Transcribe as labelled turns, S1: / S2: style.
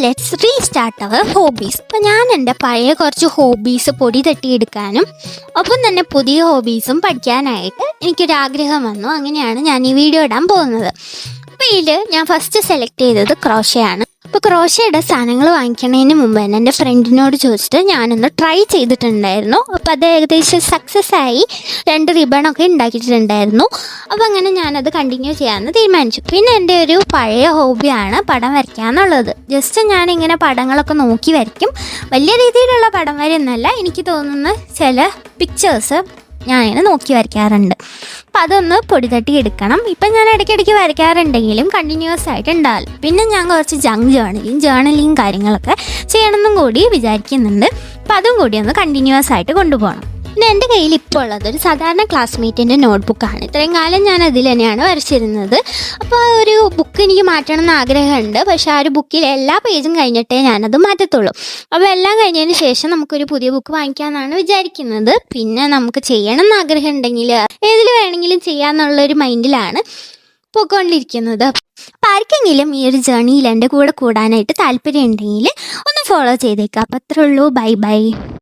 S1: Let's restart our hobbies. അപ്പോൾ ഞാൻ എൻ്റെ പഴയ കുറച്ച് ഹോബീസ് പൊടി തട്ടിയെടുക്കാനും ഒപ്പം തന്നെ പുതിയ ഹോബീസും പഠിക്കാനായിട്ട് എനിക്കൊരാഗ്രഹം വന്നു. അങ്ങനെയാണ് ഞാൻ ഈ വീഡിയോ ഇടാൻ പോകുന്നത്. അപ്പോൾ ഇതിൽ ഞാൻ ഫസ്റ്റ് സെലക്ട് ചെയ്തത് ക്രോഷയാണ്. അപ്പോൾ ക്രോഷയുടെ സാധനങ്ങൾ വാങ്ങിക്കുന്നതിന് മുമ്പ് തന്നെ എൻ്റെ ഫ്രണ്ടിനോട് ചോദിച്ചിട്ട് ഞാനൊന്ന് ട്രൈ ചെയ്തിട്ടുണ്ടായിരുന്നു. അപ്പോൾ അത് ഏകദേശം സക്സസ് ആയി. 2 റിബണൊക്കെ ഉണ്ടാക്കിയിട്ടുണ്ടായിരുന്നു. അപ്പോൾ അങ്ങനെ ഞാനത് കണ്ടിന്യൂ ചെയ്യാമെന്ന് തീരുമാനിച്ചു. പിന്നെ എൻ്റെ ഒരു പഴയ ഹോബിയാണ് പടം വരയ്ക്കുക എന്നുള്ളത്. ജസ്റ്റ് ഞാനിങ്ങനെ പടങ്ങളൊക്കെ നോക്കി വരയ്ക്കും. വലിയ രീതിയിലുള്ള പടം വരെയൊന്നുമല്ല, എനിക്ക് തോന്നുന്ന ചില പിക്ചേഴ്സ് ഞാനിങ്ങനെ നോക്കി വരയ്ക്കാറുണ്ട്. അപ്പം അതൊന്ന് പൊടി തട്ടി എടുക്കണം. ഇപ്പം ഞാൻ ഇടയ്ക്കിടയ്ക്ക് വരയ്ക്കാറുണ്ടെങ്കിലും കണ്ടിന്യൂസ് ആയിട്ട് ഉണ്ടാവില്ല. പിന്നെ ഞാൻ കുറച്ച് ജേർണലിങ് കാര്യങ്ങളൊക്കെ ചെയ്യണമെന്നും കൂടി വിചാരിക്കുന്നുണ്ട്. അപ്പം അതും കൂടി ഒന്ന് കണ്ടിന്യൂസ് ആയിട്ട് കൊണ്ടുപോകണം. പിന്നെ എൻ്റെ കയ്യിൽ ഇപ്പോൾ ഉള്ളത് ഒരു സാധാരണ ക്ലാസ്മേറ്റിൻ്റെ നോട്ട്ബുക്കാണ്. ഇത്രയും കാലം ഞാൻ അതിൽ തന്നെയാണ് വരച്ചിരുന്നത്. അപ്പോൾ ഒരു ബുക്ക് എനിക്ക് മാറ്റണം എന്ന് ആഗ്രഹമുണ്ട്. പക്ഷേ ആ ഒരു ബുക്കിൽ എല്ലാ പേജും കഴിഞ്ഞിട്ടേ ഞാനത് മാറ്റത്തുള്ളൂ. അപ്പോൾ എല്ലാം കഴിഞ്ഞതിന് ശേഷം നമുക്കൊരു പുതിയ ബുക്ക് വാങ്ങിക്കാമെന്നാണ് വിചാരിക്കുന്നത്. പിന്നെ നമുക്ക് ചെയ്യണം എന്ന് ആഗ്രഹം ഉണ്ടെങ്കിൽ ഏതിൽ വേണമെങ്കിലും ചെയ്യാമെന്നുള്ളൊരു മൈൻഡിലാണ് പോയിക്കൊണ്ടിരിക്കുന്നത്. അപ്പോൾ ആർക്കെങ്കിലും ഈ ഒരു ജേർണിയിൽ എൻ്റെ കൂടെ കൂടാനായിട്ട് താല്പര്യം ഉണ്ടെങ്കിൽ ഒന്ന് ഫോളോ ചെയ്തേക്കാം. അപ്പോൾ അത്രേ ഉള്ളൂ. Bye bye.